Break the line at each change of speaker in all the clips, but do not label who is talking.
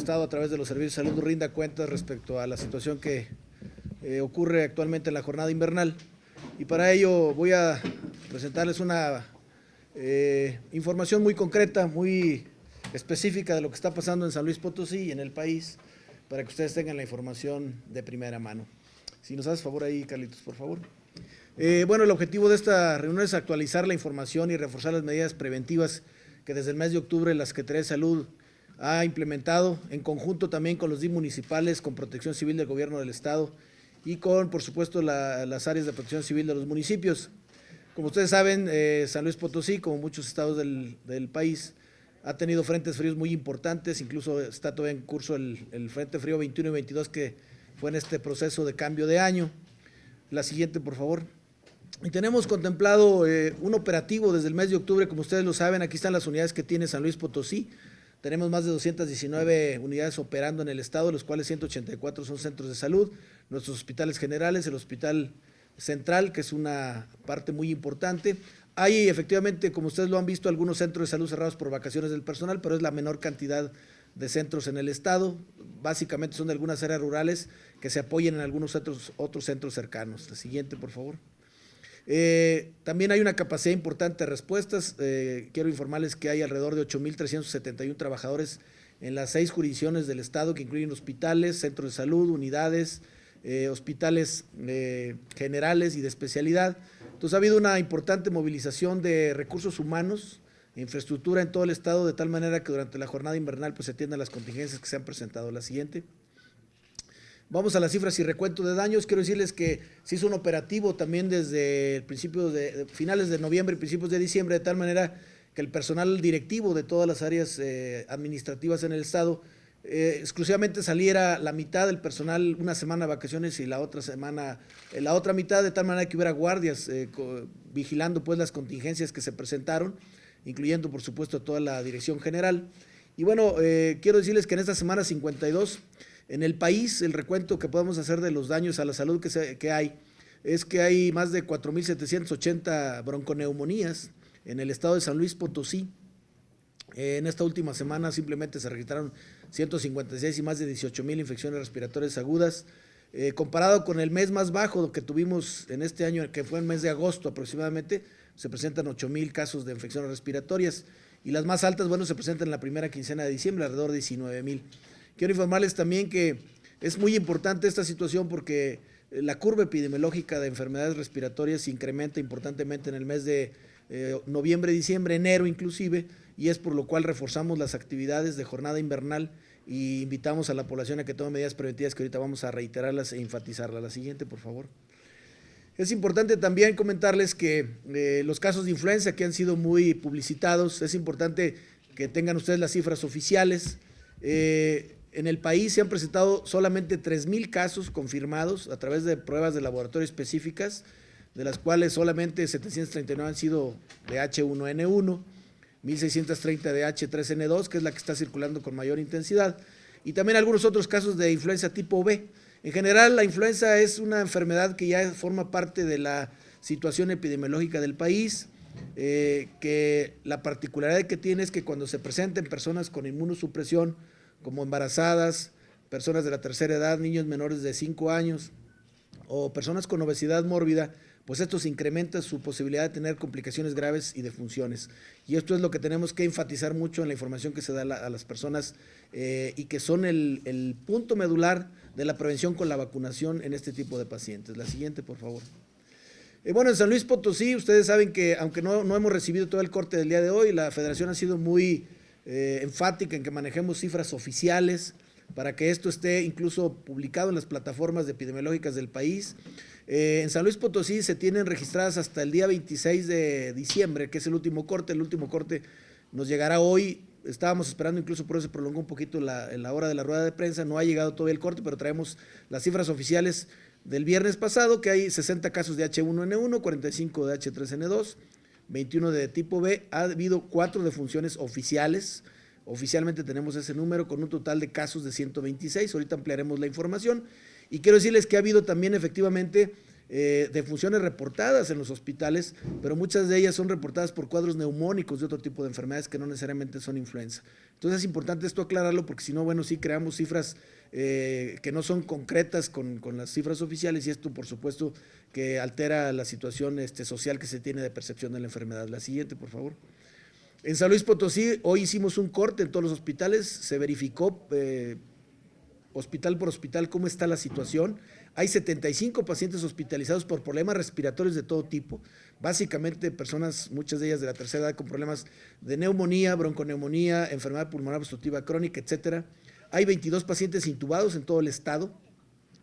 Estado a través de los servicios de salud rinda cuentas respecto a la situación que ocurre actualmente en la jornada invernal. Y para ello voy a presentarles una información muy concreta, muy específica de lo que está pasando en San Luis Potosí y en el país, para que ustedes tengan la información de primera mano. Si nos haces favor ahí, Carlitos, por favor. Bueno, el objetivo de esta reunión es actualizar la información y reforzar las medidas preventivas que desde el mes de octubre la Secretaría de Salud ha implementado, en conjunto también con los DIF municipales, con Protección Civil del Gobierno del Estado y con, por supuesto, las áreas de protección civil de los municipios. Como ustedes saben, San Luis Potosí, como muchos estados del país, ha tenido frentes fríos muy importantes, incluso está todavía en curso el Frente Frío 21 y 22, que fue en este proceso de cambio de año. La siguiente, por favor. Y tenemos contemplado un operativo desde el mes de octubre, como ustedes lo saben, aquí están las unidades que tiene San Luis Potosí. Tenemos más de 219 unidades operando en el estado, de los cuales 184 son centros de salud, nuestros hospitales generales, el hospital central, que es una parte muy importante. Hay efectivamente, como ustedes lo han visto, algunos centros de salud cerrados por vacaciones del personal, pero es la menor cantidad de centros en el estado. Básicamente son de algunas áreas rurales que se apoyan en algunos otros centros cercanos. La siguiente, por favor. También hay una capacidad importante de respuestas. Quiero informarles que hay alrededor de 8,371 trabajadores en las 6 jurisdicciones del estado, que incluyen hospitales, centros de salud, unidades, hospitales generales y de especialidad. Entonces ha habido una importante movilización de recursos humanos e infraestructura en todo el estado, de tal manera que durante la jornada invernal pues se atiendan las contingencias que se han presentado. La siguiente. Vamos a las cifras y recuento de daños. Quiero decirles que se hizo un operativo también desde el principio de finales de noviembre y principios de diciembre, de tal manera que el personal directivo de todas las áreas administrativas en el estado exclusivamente saliera la mitad del personal una semana de vacaciones y la otra semana la otra mitad, de tal manera que hubiera guardias vigilando pues las contingencias que se presentaron, incluyendo por supuesto toda la dirección general. Y bueno, quiero decirles que en esta semana 52 en el país, el recuento que podemos hacer de los daños a la salud que hay es que hay más de 4,780 bronconeumonías en el estado de San Luis Potosí. En esta última semana simplemente se registraron 156 y más de 18,000 infecciones respiratorias agudas. Comparado con el mes más bajo que tuvimos en este año, que fue el mes de agosto aproximadamente, se presentan 8,000 casos de infecciones respiratorias, y las más altas, bueno, se presentan en la primera quincena de diciembre, alrededor de 19,000. Quiero informarles también que es muy importante esta situación porque la curva epidemiológica de enfermedades respiratorias se incrementa importantemente en el mes de noviembre, diciembre, enero inclusive, y es por lo cual reforzamos las actividades de jornada invernal y invitamos a la población a que tome medidas preventivas que ahorita vamos a reiterarlas e enfatizarlas. La siguiente, por favor. Es importante también comentarles que los casos de influenza que han sido muy publicitados, es importante que tengan ustedes las cifras oficiales. En el país se han presentado solamente 3,000 casos confirmados a través de pruebas de laboratorio específicas, de las cuales solamente 739 han sido de H1N1, 1,630 de H3N2, que es la que está circulando con mayor intensidad, y también algunos otros casos de influenza tipo B. En general, la influenza es una enfermedad que ya forma parte de la situación epidemiológica del país, que la particularidad que tiene es que cuando se presenten personas con inmunosupresión, como embarazadas, personas de la tercera edad, niños menores de 5 años o personas con obesidad mórbida, pues esto se incrementa su posibilidad de tener complicaciones graves y defunciones. Y esto es lo que tenemos que enfatizar mucho en la información que se da a las personas y que son el punto medular de la prevención con la vacunación en este tipo de pacientes. La siguiente, por favor. Bueno, en San Luis Potosí, ustedes saben que aunque no hemos recibido todo el corte del día de hoy, la Federación ha sido muy enfática en que manejemos cifras oficiales para que esto esté incluso publicado en las plataformas epidemiológicas del país. En San Luis Potosí se tienen registradas hasta el día 26 de diciembre, que es el último corte nos llegará hoy. Estábamos esperando, incluso por eso se prolongó un poquito la hora de la rueda de prensa, no ha llegado todavía el corte, pero traemos las cifras oficiales del viernes pasado, que hay 60 casos de H1N1, 45 de H3N2, 21 de tipo B, ha habido 4 defunciones oficiales, oficialmente tenemos ese número, con un total de casos de 126, ahorita ampliaremos la información, y quiero decirles que ha habido también efectivamente defunciones reportadas en los hospitales, pero muchas de ellas son reportadas por cuadros neumónicos de otro tipo de enfermedades que no necesariamente son influenza. Entonces es importante esto aclararlo porque si no, bueno, sí creamos cifras que no son concretas con las cifras oficiales y esto por supuesto que altera la situación social que se tiene de percepción de la enfermedad. La siguiente, por favor. En San Luis Potosí hoy hicimos un corte en todos los hospitales, se verificó hospital por hospital cómo está la situación. Hay 75 pacientes hospitalizados por problemas respiratorios de todo tipo, básicamente personas, muchas de ellas de la tercera edad, con problemas de neumonía, bronconeumonía, enfermedad pulmonar obstructiva crónica, etcétera. Hay 22 pacientes intubados en todo el estado.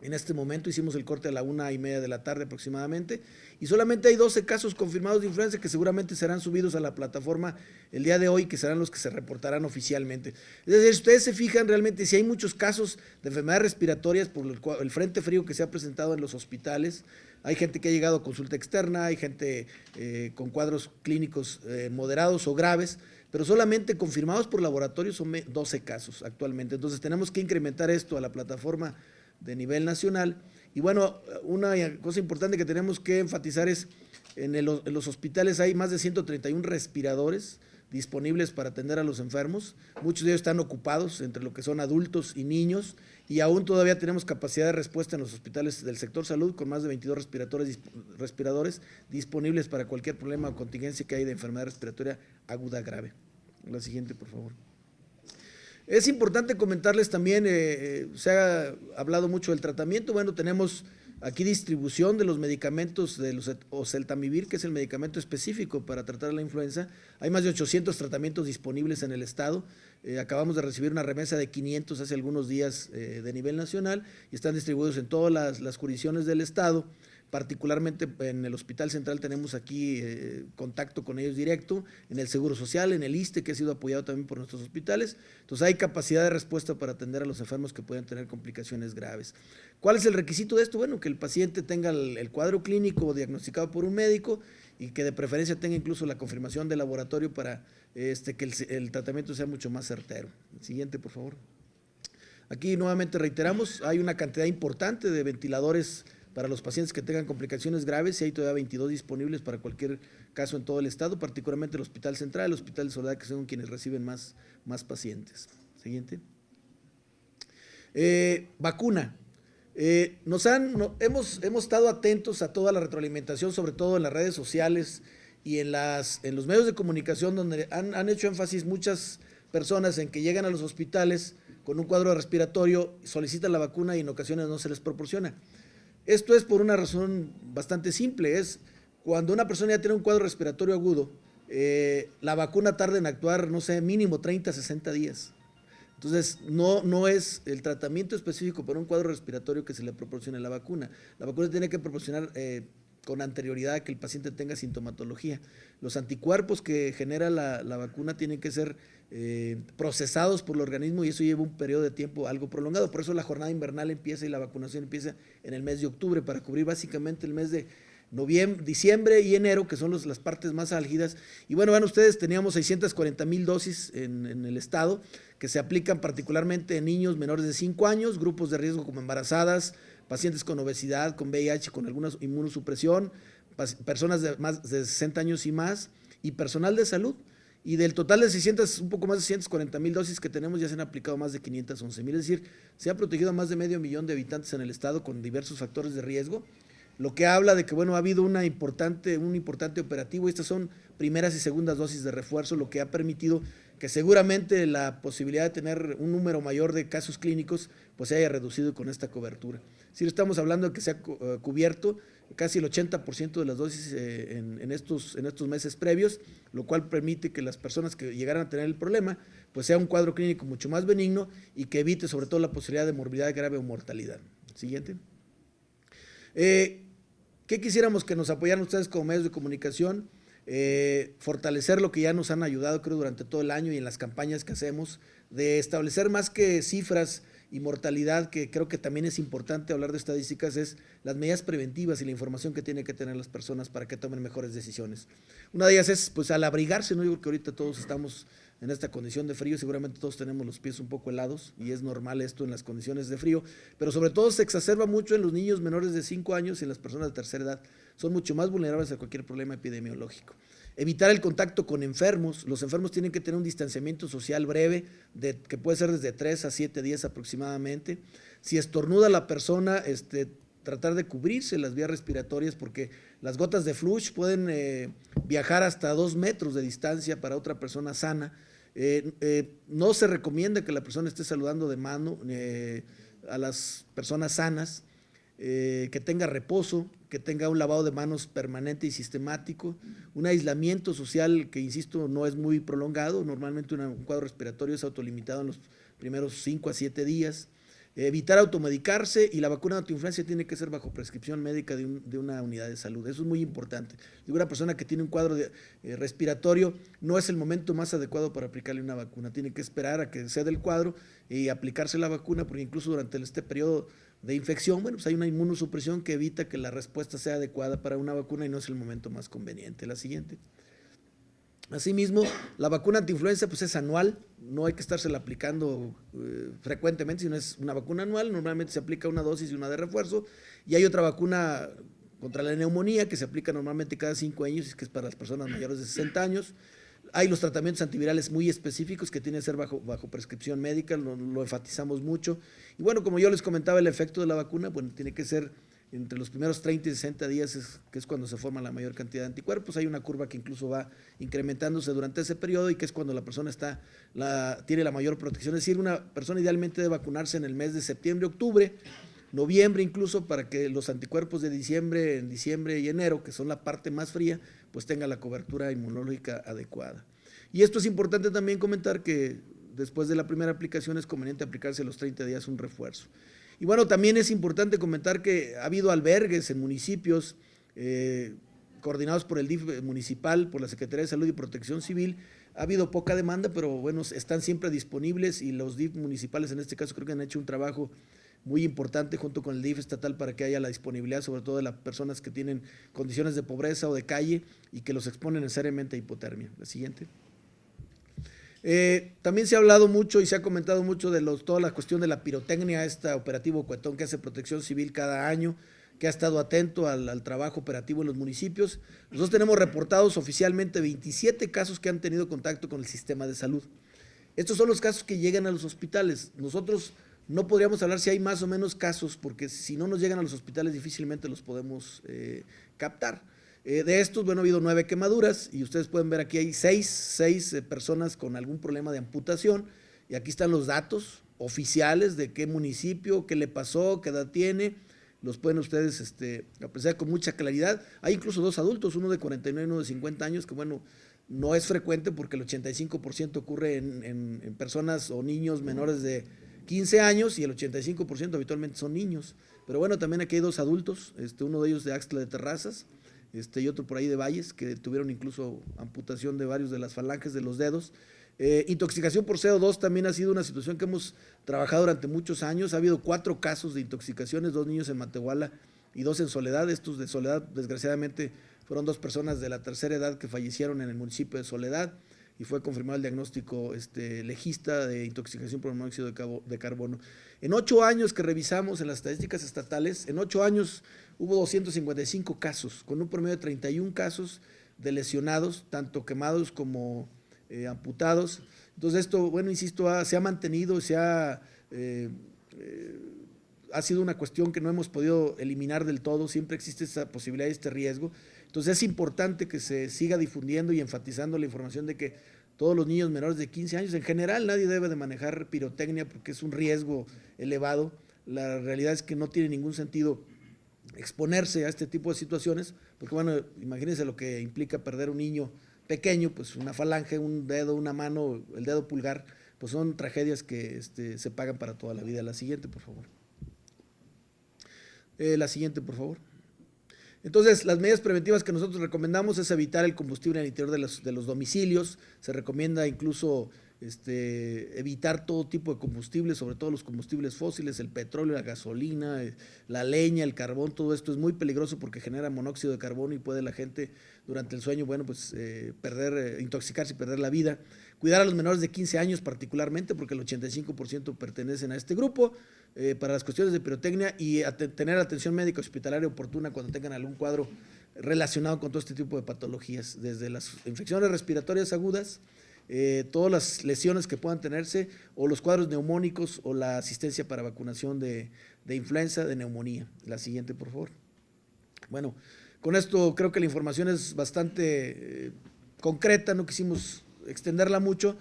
En este momento hicimos el corte a la 1:30 de la tarde aproximadamente y solamente hay 12 casos confirmados de influenza que seguramente serán subidos a la plataforma el día de hoy, que serán los que se reportarán oficialmente. Es decir, si ustedes se fijan realmente si hay muchos casos de enfermedades respiratorias por el frente frío que se ha presentado en los hospitales, hay gente que ha llegado a consulta externa, hay gente con cuadros clínicos moderados o graves, pero solamente confirmados por laboratorios son 12 casos actualmente. Entonces tenemos que incrementar esto a la plataforma de nivel nacional. Y bueno, una cosa importante que tenemos que enfatizar es en los hospitales hay más de 131 respiradores disponibles para atender a los enfermos. Muchos de ellos están ocupados entre lo que son adultos y niños y aún todavía tenemos capacidad de respuesta en los hospitales del sector salud con más de 22 respiradores disponibles para cualquier problema o contingencia que hay de enfermedad respiratoria aguda grave. La siguiente, por favor. Es importante comentarles también, se ha hablado mucho del tratamiento, bueno, tenemos aquí distribución de los medicamentos de los oseltamivir, que es el medicamento específico para tratar la influenza. Hay más de 800 tratamientos disponibles en el estado. Acabamos de recibir una remesa de 500 hace algunos días de nivel nacional y están distribuidos en todas las jurisdicciones del estado. Particularmente en el Hospital Central tenemos aquí contacto con ellos directo, en el Seguro Social, en el ISSSTE, que ha sido apoyado también por nuestros hospitales. Entonces hay capacidad de respuesta para atender a los enfermos que pueden tener complicaciones graves. ¿Cuál es el requisito de esto? Bueno, que el paciente tenga el cuadro clínico diagnosticado por un médico y que de preferencia tenga incluso la confirmación del laboratorio para que el tratamiento sea mucho más certero. Siguiente, por favor. Aquí nuevamente reiteramos, hay una cantidad importante de ventiladores para los pacientes que tengan complicaciones graves y hay todavía 22 disponibles para cualquier caso en todo el estado, particularmente el Hospital Central, el Hospital de Soledad, que son quienes reciben más pacientes. Siguiente. Vacuna. Hemos estado atentos a toda la retroalimentación, sobre todo en las redes sociales y en los medios de comunicación, donde han hecho énfasis muchas personas en que llegan a los hospitales con un cuadro respiratorio, solicitan la vacuna y en ocasiones no se les proporciona. Esto es por una razón bastante simple, es cuando una persona ya tiene un cuadro respiratorio agudo, la vacuna tarda en actuar, no sé, mínimo 30, 60 días. Entonces, no es el tratamiento específico para un cuadro respiratorio que se le proporcione la vacuna. La vacuna se tiene que proporcionar con anterioridad a que el paciente tenga sintomatología. Los anticuerpos que genera la vacuna tienen que ser procesados por el organismo y eso lleva un periodo de tiempo algo prolongado. Por eso la jornada invernal empieza y la vacunación empieza en el mes de octubre para cubrir básicamente el mes de noviembre, diciembre y enero, que son las partes más álgidas. Y bueno, van ustedes, teníamos 640,000 dosis en el estado que se aplican particularmente en niños menores de 5 años, grupos de riesgo como embarazadas, pacientes con obesidad, con VIH, con alguna inmunosupresión, personas de más de 60 años y más, y personal de salud. Y del total de un poco más de 640,000 dosis que tenemos, ya se han aplicado más de 511,000. Es decir, se ha protegido a más de 500,000 de habitantes en el estado con diversos factores de riesgo, lo que habla de que, bueno, ha habido un importante operativo. Estas son primeras y segundas dosis de refuerzo, lo que ha permitido que seguramente la posibilidad de tener un número mayor de casos clínicos pues se haya reducido con esta cobertura. Si estamos hablando de que se ha cubierto casi el 80% de las dosis en estos meses previos, lo cual permite que las personas que llegaran a tener el problema pues sea un cuadro clínico mucho más benigno y que evite sobre todo la posibilidad de morbidad grave o mortalidad. Siguiente. ¿Qué quisiéramos que nos apoyaran ustedes como medios de comunicación? Fortalecer lo que ya nos han ayudado, creo, durante todo el año y en las campañas que hacemos, de establecer más que cifras y mortalidad, que creo que también es importante hablar de estadísticas, es las medidas preventivas y la información que tienen que tener las personas para que tomen mejores decisiones. Una de ellas es, pues, al abrigarse, ¿no? Yo creo que ahorita todos estamos en esta condición de frío, seguramente todos tenemos los pies un poco helados y es normal esto en las condiciones de frío, pero sobre todo se exacerba mucho en los niños menores de 5 años y en las personas de tercera edad. Son mucho más vulnerables a cualquier problema epidemiológico. Evitar el contacto con enfermos. Los enfermos tienen que tener un distanciamiento social breve, que puede ser desde 3 a 7 días aproximadamente. Si estornuda la persona, tratar de cubrirse las vías respiratorias, porque las gotas de flush pueden viajar hasta 2 metros de distancia para otra persona sana. No se recomienda que la persona esté saludando de mano a las personas sanas, que tenga reposo, que tenga un lavado de manos permanente y sistemático, un aislamiento social que, insisto, no es muy prolongado. Normalmente un cuadro respiratorio es autolimitado en los primeros 5 a 7 días. Evitar automedicarse, y la vacuna de autoinfluencia tiene que ser bajo prescripción médica de una unidad de salud. Eso es muy importante. Digo, una persona que tiene un cuadro respiratorio, no es el momento más adecuado para aplicarle una vacuna. Tiene que esperar a que ceda el cuadro y aplicarse la vacuna, porque incluso durante este periodo de infección, bueno, pues hay una inmunosupresión que evita que la respuesta sea adecuada para una vacuna y no es el momento más conveniente. La siguiente. Asimismo, la vacuna antiinfluenza pues es anual, no hay que estársela aplicando frecuentemente, sino es una vacuna anual. Normalmente se aplica una dosis y una de refuerzo, y hay otra vacuna contra la neumonía que se aplica normalmente cada 5 años, y que es para las personas mayores de 60 años. Hay los tratamientos antivirales muy específicos que tienen que ser bajo prescripción médica, lo enfatizamos mucho. Y bueno, como yo les comentaba, el efecto de la vacuna, bueno, tiene que ser entre los primeros 30 y 60 días, que es cuando se forma la mayor cantidad de anticuerpos. Hay una curva que incluso va incrementándose durante ese periodo, y que es cuando la persona tiene la mayor protección. Es decir, una persona idealmente debe vacunarse en el mes de septiembre, octubre, noviembre incluso, para que los anticuerpos de en diciembre y enero, que son la parte más fría, pues tenga la cobertura inmunológica adecuada. Y esto es importante también comentar, que después de la primera aplicación es conveniente aplicarse a los 30 días un refuerzo. Y bueno, también es importante comentar que ha habido albergues en municipios coordinados por el DIF municipal, por la Secretaría de Salud y Protección Civil. Ha habido poca demanda, pero bueno, están siempre disponibles, y los DIF municipales en este caso creo que han hecho un trabajo muy importante junto con el DIF estatal para que haya la disponibilidad, sobre todo de las personas que tienen condiciones de pobreza o de calle y que los exponen necesariamente a hipotermia. La siguiente. También se ha hablado mucho y se ha comentado mucho de toda la cuestión de la pirotecnia, operativo Cuetón que hace Protección Civil cada año, que ha estado atento al trabajo operativo en los municipios. Nosotros tenemos reportados oficialmente 27 casos que han tenido contacto con el sistema de salud. Estos son los casos que llegan a los hospitales. Nosotros no podríamos hablar si hay más o menos casos, porque si no nos llegan a los hospitales difícilmente los podemos captar. De estos, bueno, ha habido 9 quemaduras, y ustedes pueden ver aquí hay 6 personas con algún problema de amputación, y aquí están los datos oficiales de qué municipio, qué le pasó, qué edad tiene. Los pueden ustedes apreciar con mucha claridad. Hay incluso 2 adultos, uno de 49 y uno de 50 años, que bueno, no es frecuente porque el 85% ocurre en personas o niños menores de 15 años, y el 85% habitualmente son niños. Pero bueno, también aquí hay 2 adultos, uno de ellos de Axtla de Terrazas, y otro por ahí de Valles, que tuvieron incluso amputación de varios de las falanges de los dedos. Intoxicación por CO2 también ha sido una situación que hemos trabajado durante muchos años. Ha habido 4 casos de intoxicaciones, 2 niños en Matehuala y 2 en Soledad. Estos de Soledad, desgraciadamente, fueron 2 personas de la tercera edad que fallecieron en el municipio de Soledad, y fue confirmado el diagnóstico legista de intoxicación por monóxido de carbono. En 8 años que revisamos en las estadísticas estatales, en 8 años hubo 255 casos, con un promedio de 31 casos de lesionados, tanto quemados como amputados. Entonces esto, bueno, insisto, se ha mantenido, ha sido una cuestión que no hemos podido eliminar del todo, siempre existe esa posibilidad y este riesgo. Entonces es importante que se siga difundiendo y enfatizando la información de que todos los niños menores de 15 años, en general nadie debe de manejar pirotecnia porque es un riesgo elevado. La realidad es que no tiene ningún sentido exponerse a este tipo de situaciones, porque bueno, imagínense lo que implica perder un niño pequeño, pues una falange, un dedo, una mano, el dedo pulgar, pues son tragedias que se pagan para toda la vida. La siguiente, por favor. La siguiente, por favor. Entonces, las medidas preventivas que nosotros recomendamos es evitar el combustible en el interior de los domicilios. Se recomienda incluso evitar todo tipo de combustibles, sobre todo los combustibles fósiles, el petróleo, la gasolina, la leña, el carbón. Todo esto es muy peligroso porque genera monóxido de carbono y puede la gente durante el sueño, bueno, pues intoxicarse y perder la vida. Cuidar a los menores de 15 años particularmente, porque el 85% pertenecen a este grupo, para las cuestiones de pirotecnia, y tener atención médica hospitalaria oportuna cuando tengan algún cuadro relacionado con todo este tipo de patologías, desde las infecciones respiratorias agudas, todas las lesiones que puedan tenerse, o los cuadros neumónicos, o la asistencia para vacunación de influenza, de neumonía. La siguiente, por favor. Bueno, con esto creo que la información es bastante concreta, no quisimos extenderla mucho.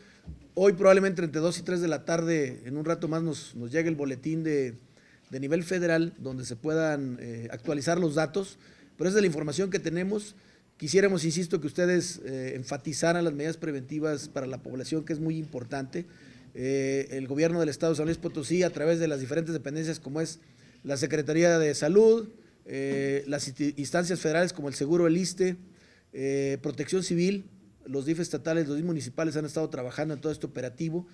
Hoy probablemente entre 2 y 3 de la tarde, en un rato más, nos llegue el boletín de nivel federal, donde se puedan actualizar los datos, pero esa es la información que tenemos. Quisiéramos, insisto, que ustedes enfatizaran las medidas preventivas para la población, que es muy importante. El gobierno del Estado de San Luis Potosí, a través de las diferentes dependencias como es la Secretaría de Salud, las instancias federales como el Seguro, el ISSSTE, Protección Civil, los DIF estatales, los DIF municipales han estado trabajando en todo este operativo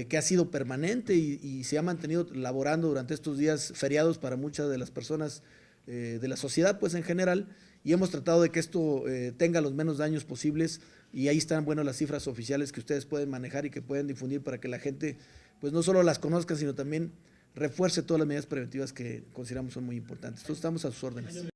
que ha sido permanente y se ha mantenido laborando durante estos días feriados para muchas de las personas de la sociedad, pues en general, y hemos tratado de que esto tenga los menos daños posibles, y ahí están, bueno, las cifras oficiales que ustedes pueden manejar y que pueden difundir para que la gente pues no solo las conozca, sino también refuerce todas las medidas preventivas que consideramos son muy importantes. Entonces estamos a sus órdenes.